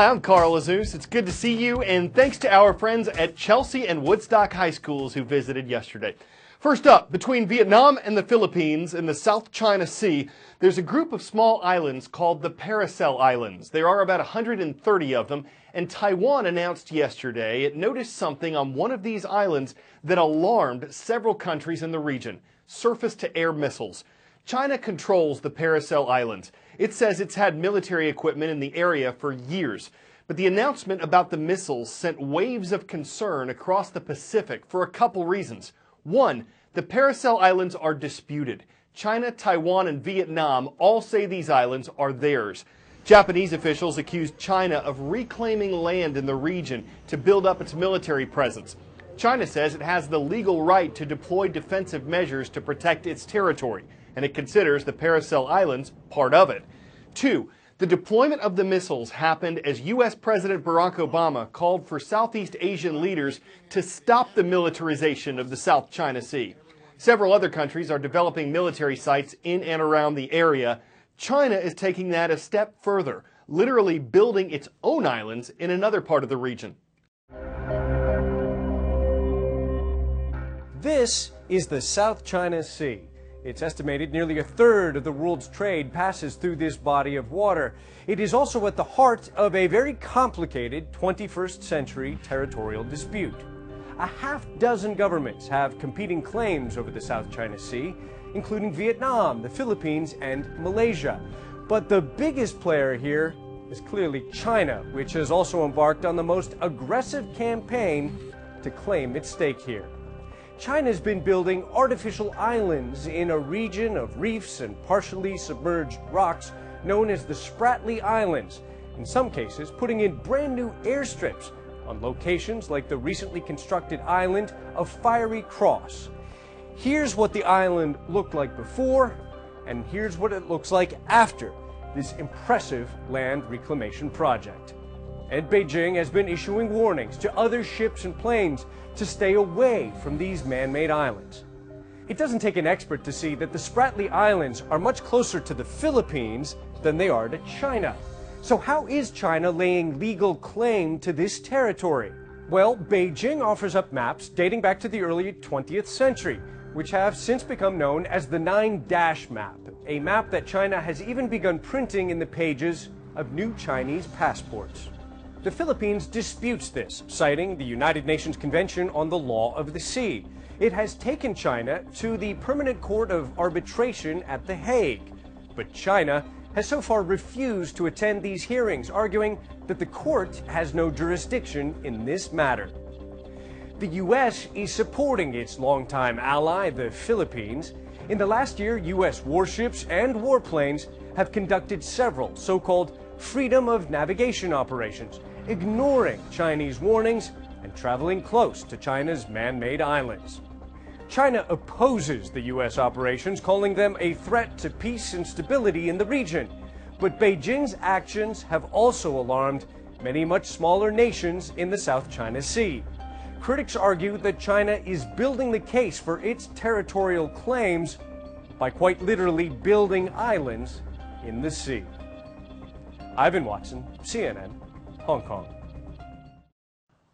Hi, I'm Carl Azus. It's good to see you, and thanks to our friends at Chelsea and Woodstock High Schools who visited yesterday. First up, between Vietnam and the Philippines in the South China Sea, there's a group of small islands called the Paracel Islands. There are about 130 of them, and Taiwan announced yesterday it noticed something on one of these islands that alarmed several countries in the region: surface-to-air missiles. China controls the Paracel Islands. It says it's had military equipment in the area for years. But the announcement about the missiles sent waves of concern across the Pacific for a couple reasons. One, the Paracel Islands are disputed. China, Taiwan, and Vietnam all say these islands are theirs. Japanese officials accused China of reclaiming land in the region to build up its military presence. China says it has the legal right to deploy defensive measures to protect its territory, and it considers the Paracel Islands part of it. Two, the deployment of the missiles happened as U.S. President Barack Obama called for Southeast Asian leaders to stop the militarization of the South China Sea. Several other countries are developing military sites in and around the area. China is taking that a step further, literally building its own islands in another part of the region. This is the South China Sea. It's estimated nearly a third of the world's trade passes through this body of water. It is also at the heart of a very complicated 21st century territorial dispute. A half dozen governments have competing claims over the South China Sea, including Vietnam, the Philippines, and Malaysia. But the biggest player here is clearly China, which has also embarked on the most aggressive campaign to claim its stake here. China's been building artificial islands in a region of reefs and partially submerged rocks known as the Spratly Islands, in some cases putting in brand new airstrips on locations like the recently constructed island of Fiery Cross. Here's what the island looked like before, and here's what it looks like after this impressive land reclamation project. And Beijing has been issuing warnings to other ships and planes to stay away from these man-made islands. It doesn't take an expert to see that the Spratly Islands are much closer to the Philippines than they are to China. So how is China laying legal claim to this territory? Well, Beijing offers up maps dating back to the early 20th century, which have since become known as the 9-Dash map, a map that China has even begun printing in the pages of new Chinese passports. The Philippines disputes this, citing the United Nations Convention on the Law of the Sea. It has taken China to the Permanent Court of Arbitration at The Hague. But China has so far refused to attend these hearings, arguing that the court has no jurisdiction in this matter. The U.S. is supporting its longtime ally, the Philippines. In the last year, U.S. warships and warplanes have conducted several so-called freedom of navigation operations, ignoring Chinese warnings and traveling close to China's man-made islands. China opposes the U.S. operations, calling them a threat to peace and stability in the region. But Beijing's actions have also alarmed many much smaller nations in the South China Sea. Critics argue that China is building the case for its territorial claims by quite literally building islands in the sea. Ivan Watson, CNN, Hong Kong.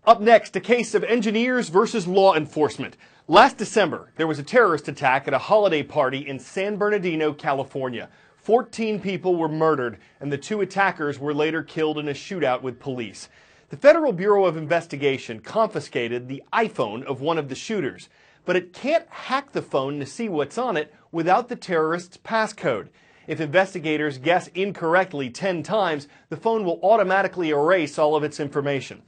Up next, a case of engineers versus law enforcement. Last December, there was a terrorist attack at a holiday party in San Bernardino, California. 14 people were murdered, and the two attackers were later killed in a shootout with police. The Federal Bureau of Investigation confiscated the iPhone of one of the shooters, but it can't hack the phone to see what's on it without the terrorist's passcode. If investigators guess incorrectly 10 times, the phone will automatically erase all of its information.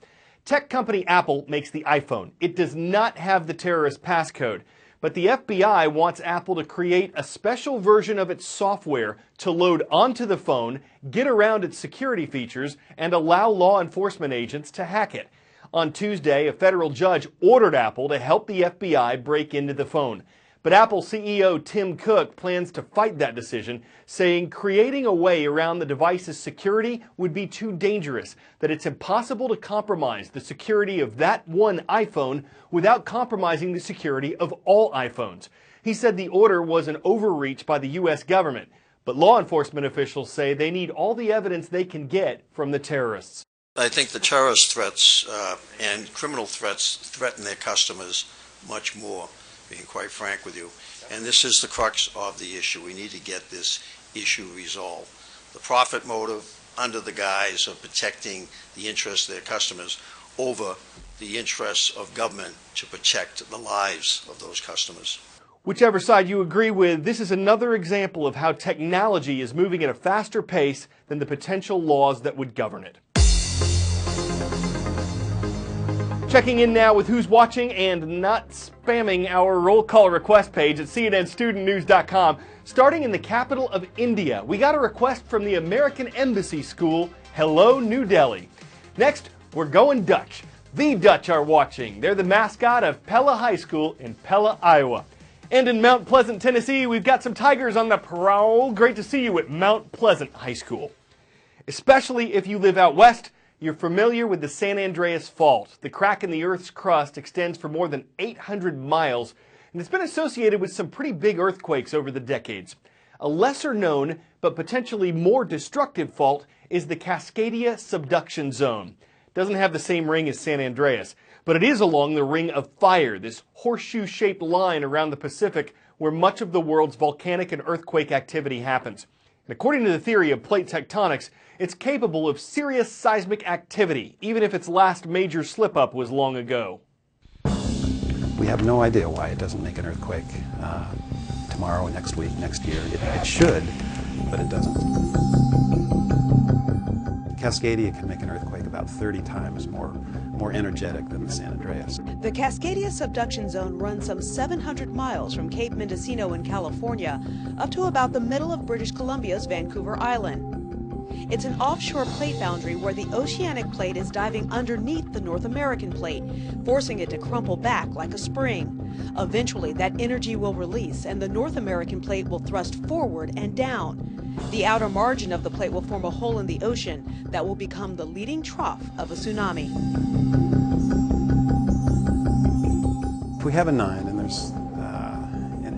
Tech company Apple makes the iPhone. It does not have the terrorist passcode, but the FBI wants Apple to create a special version of its software to load onto the phone, get around its security features, and allow law enforcement agents to hack it. On Tuesday, a federal judge ordered Apple to help the FBI break into the phone. But Apple CEO Tim Cook plans to fight that decision, saying creating a way around the device's security would be too dangerous, that it's impossible to compromise the security of that one iPhone without compromising the security of all iPhones. He said the order was an overreach by the U.S. government, but law enforcement officials say they need all the evidence they can get from the terrorists. I think the terrorist threats and criminal threats threaten their customers much more, being quite frank with you. And this is the crux of the issue. We need to get this issue resolved. The profit motive under the guise of protecting the interests of their customers over the interests of government to protect the lives of those customers. Whichever side you agree with, this is another example of how technology is moving at a faster pace than the potential laws that would govern it. Checking in now with who's watching and not spamming our roll call request page at cnnstudentnews.com. Starting in the capital of India, we got a request from the American Embassy School, Hello New Delhi. Next, we're going Dutch. The Dutch are watching. They're the mascot of Pella High School in Pella, Iowa. And in Mount Pleasant, Tennessee, we've got some Tigers on the prowl. Great to see you at Mount Pleasant High School. Especially if you live out west, you're familiar with the San Andreas Fault. The crack in the Earth's crust extends for more than 800 miles, and it's been associated with some pretty big earthquakes over the decades. A lesser known, but potentially more destructive fault is the Cascadia Subduction Zone. It doesn't have the same ring as San Andreas, but it is along the Ring of Fire, this horseshoe-shaped line around the Pacific where much of the world's volcanic and earthquake activity happens. And according to the theory of plate tectonics, it's capable of serious seismic activity, even if its last major slip-up was long ago. We have no idea why it doesn't make an earthquake tomorrow, next week, next year. It should, but it doesn't. Cascadia can make an earthquake about 30 times more energetic than the San Andreas. The Cascadia Subduction Zone runs some 700 miles from Cape Mendocino in California up to about the middle of British Columbia's Vancouver Island. It's an offshore plate boundary where the oceanic plate is diving underneath the North American plate, forcing it to crumple back like a spring. Eventually, that energy will release and the North American plate will thrust forward and down. The outer margin of the plate will form a hole in the ocean that will become the leading trough of a tsunami. If we have a 9 and there's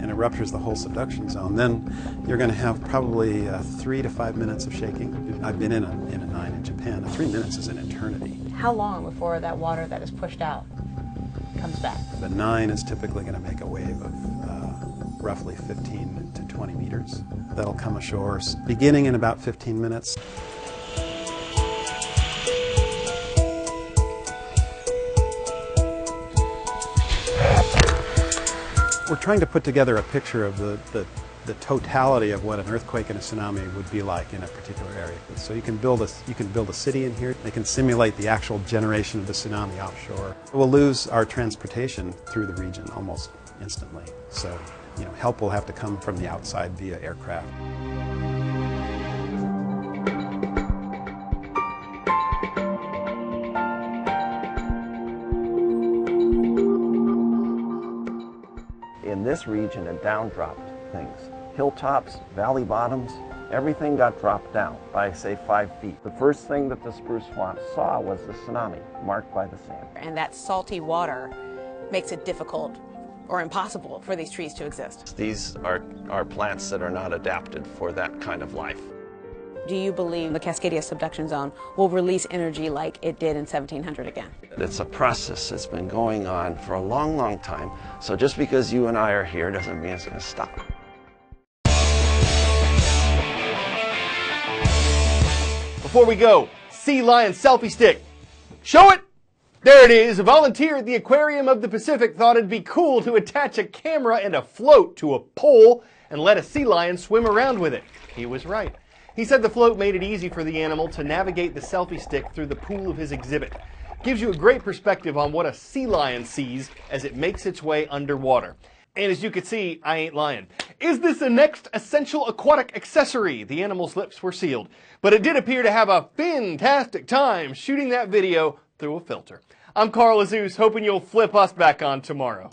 and it ruptures the whole subduction zone, then you're going to have probably 3 to 5 minutes of shaking. I've been in a 9 in Japan. 3 minutes is an eternity. How long before that water that is pushed out comes back? The 9 is typically going to make a wave of roughly 15 to 20 meters. That'll come ashore beginning in about 15 minutes. We're trying to put together a picture of the totality of what an earthquake and a tsunami would be like in a particular area. So you can build a city in here. They can simulate the actual generation of the tsunami offshore. We'll lose our transportation through the region almost instantly. So, help will have to come from the outside via aircraft. In this region, it down-dropped things. Hilltops, valley bottoms, everything got dropped down by, say, 5 feet. The first thing that the spruce swamp saw was the tsunami, marked by the sand. And that salty water makes it difficult or impossible for these trees to exist. These are plants that are not adapted for that kind of life. Do you believe the Cascadia Subduction Zone will release energy like it did in 1700 again? It's a process that's been going on for a long, long time. So just because you and I are here doesn't mean it's going to stop. Before we go, sea lion selfie stick. Show it! There it is. A volunteer at the Aquarium of the Pacific thought it'd be cool to attach a camera and a float to a pole and let a sea lion swim around with it. He was right. He said the float made it easy for the animal to navigate the selfie stick through the pool of his exhibit. Gives you a great perspective on what a sea lion sees as it makes its way underwater. And as you can see, I ain't lying. Is this the next essential aquatic accessory? The animal's lips were sealed. But it did appear to have a fantastic time shooting that video through a filter. I'm Carl Azus, hoping you'll flip us back on tomorrow.